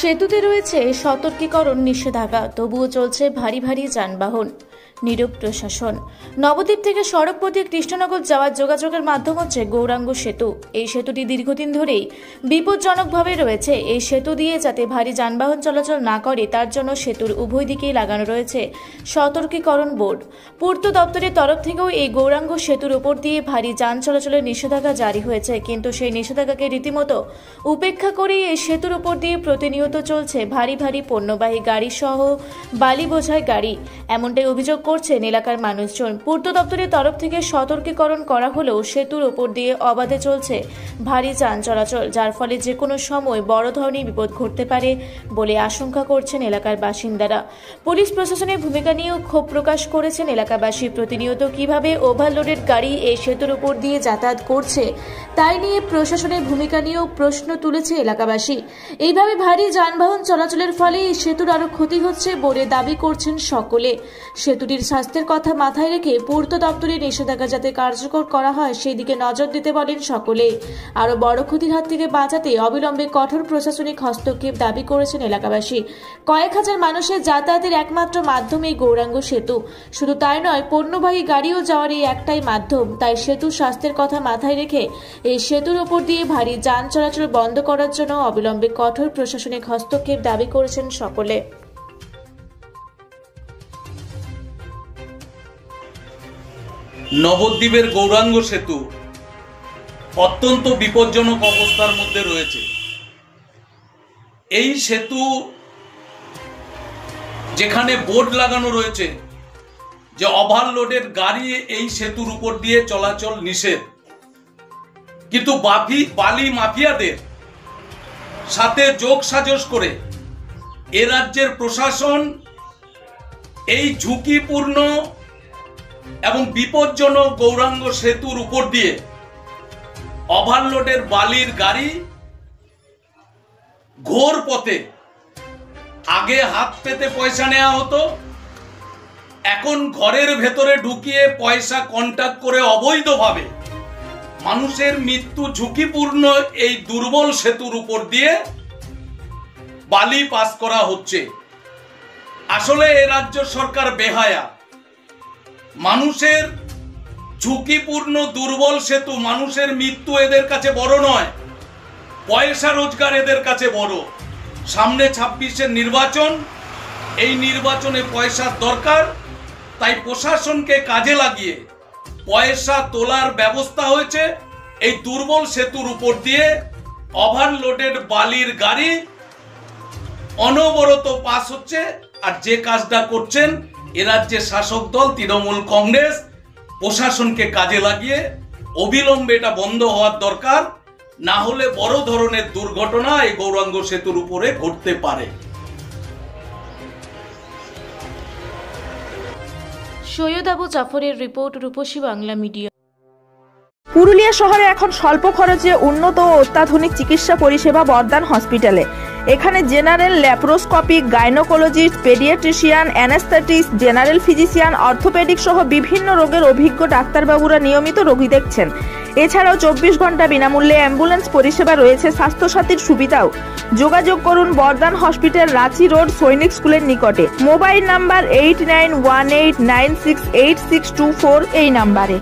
সেতুতে রয়েছে সতর্কীকরণ নিষেধাজ্ঞা, তবুও চলছে ভারী ভারী যানবাহন। নীরব প্রশাসন। নবদ্বীপ থেকে সড়কপথে কৃষ্ণনগর যাওয়ার যোগাযোগের মাধ্যম হচ্ছে গৌরাঙ্গ সেতু। এই সেতুটি দীর্ঘদিন ধরেই বিপজ্জনকভাবে রয়েছে। এই সেতু দিয়ে যাতে ভারী যানবাহন চলাচল না করে তার জন্য সেতুর উভয় দিকেই লাগানো রয়েছে সতর্কীকরণ বোর্ড। পূর্ত দপ্তরের তরফ থেকেও এই গৌরাঙ্গ সেতুর উপর দিয়ে ভারী যান চলাচলের নিষেধাজ্ঞা জারি হয়েছে, কিন্তু সেই নিষেধাজ্ঞাকে রীতিমতো উপেক্ষা করে এই সেতুর উপর দিয়ে প্রতিনিয়ত চলছে ভারী ভারী পণ্যবাহী গাড়ি সহ বালি বোঝাই গাড়ি। এমনটাই অভিযোগ করছেন এলাকার মানুষজন। পূর্ত দপ্তরের তরফ থেকে সতর্কীকরণ করা হলেও সেতুর উপর দিয়ে অবাধে চলছে ভারী যান চলাচল, যার ফলে যে কোনো সময় বড় ধরনের বিপদ ঘটতে পারে বলে আশঙ্কা করছেন এলাকার বাসিন্দারা। পুলিশ প্রশাসনের ভূমিকা নিয়েও ক্ষোভ প্রকাশ করেছেন এলাকাবাসী। প্রতিনিয়ত কিভাবে ওভারলোডেড গাড়ি এই সেতুর উপর দিয়ে যাতায়াত করছে তাই নিয়ে প্রশাসনের ভূমিকা নিয়েও প্রশ্ন তুলেছে এলাকাবাসী। এইভাবে ভারী যানবাহন চলাচলের ফলে এই সেতুর আরো ক্ষতি হচ্ছে বলে দাবি করছেন সকলে। সেতুটির স্বাস্থ্যের কথা মাথায় রেখে পূর্ত দপ্তরের নিষেধাজ্ঞা যাতে কার্যকর করা হয় সেই দিকে নজর দিতে বলেন সকলে। আরো বড় ক্ষতির হাত থেকে বাঁচাতে অবিলম্বে কঠোর প্রশাসনিক হস্তক্ষেপ দাবি করেছেন এলাকাবাসী। কয়েক হাজার মানুষের যাতায়াতের একমাত্র মাধ্যম এই গৌরাঙ্গ সেতু। শুধু তাই নয়, পণ্যবাহী গাড়িও যাওয়ার এই একটাই মাধ্যম। তাই সেতুর স্বাস্থ্যের কথা মাথায় রেখে এই সেতুর ওপর দিয়ে ভারী যান চলাচল বন্ধ করার জন্য অবিলম্বে কঠোর প্রশাসনিক হস্তক্ষেপ দাবি করেছেন সকলে। নবদ্বীপের গৌরাঙ্গ সেতু অত্যন্ত বিপজ্জনক অবস্থার মধ্যে রয়েছে। এই সেতু যেখানে বোর্ড লাগানো রয়েছে যে ওভারলোডেড গাড়ি এই সেতুর উপর দিয়ে চলাচল নিষেধ, কিন্তু বালি মাফিয়াদের সাথে যোগ সাজস করে এ রাজ্যের প্রশাসন এই ঝুঁকিপূর্ণ এবং বিপজ্জনক গৌরাঙ্গ সেতুর উপর দিয়ে ওভারলোডের বালির গাড়ি ঘোর পথে, আগে হাত পেতে পয়সা নেওয়া হতো, এখন ঘরের ভেতরে ঢুকিয়ে পয়সা কন্ট্যাক্ট করে অবৈধভাবে মানুষের মৃত্যু ঝুঁকিপূর্ণ এই দুর্বল সেতুর উপর দিয়ে বালি পাস করা হচ্ছে। আসলে এ রাজ্য সরকার বেহায়া। মানুষের ঝুঁকিপূর্ণ দুর্বল সেতু, মানুষের মৃত্যু এদের কাছে বড় নয়, পয়সা রোজগার এদের কাছে বড়। সামনে 26-এর নির্বাচন, এই নির্বাচনে পয়সার দরকার, তাই প্রশাসনকে কাজে লাগিয়ে পয়সা তোলার ব্যবস্থা হয়েছে। এই দুর্বল সেতুর উপর দিয়ে ওভারলোডেড বালির গাড়ি অনবরত পাস হচ্ছে। আর যে কাজটা করছেন এ রাজ্যের শাসক দল তৃণমূল কংগ্রেস, প্রশাসনকে কাজে লাগিয়ে অবিলম্বে এটা বন্ধ হওয়ার দরকার, না হলে বড় ধরনের দুর্ঘটনা এই গৌরাঙ্গ সেতুর উপরে ঘটতে পারে। সৈয়দ আবু জাফরের রিপোর্ট, রূপসী বাংলা মিডিয়া। পুরুলিয়া শহরে এখন স্বল্প খরচে উন্নত ও অত্যাধুনিক চিকিৎসা পরিষেবা বর্দান হসপিটালে। এখানে general, laparoscopic, gynaecologist, paediatrician, anaesthetist, general physician, orthopaedic সহ বিভিন্ন রোগের অভিজ্ঞ ডাক্তারবাবুরা নিয়মিত রোগী দেখছেন। এছাড়াও 24 ঘন্টা বিনামূল্যে অ্যাম্বুলেন্স পরিষেবা রয়েছে, স্বাস্থ্যসাথীর সুবিধাও। যোগাযোগ করুন বর্দান হসপিটাল, রাঁচি রোড, সৈনিক স্কুলের নিকটে। মোবাইল নাম্বার 8918968624 এই নাম্বারে।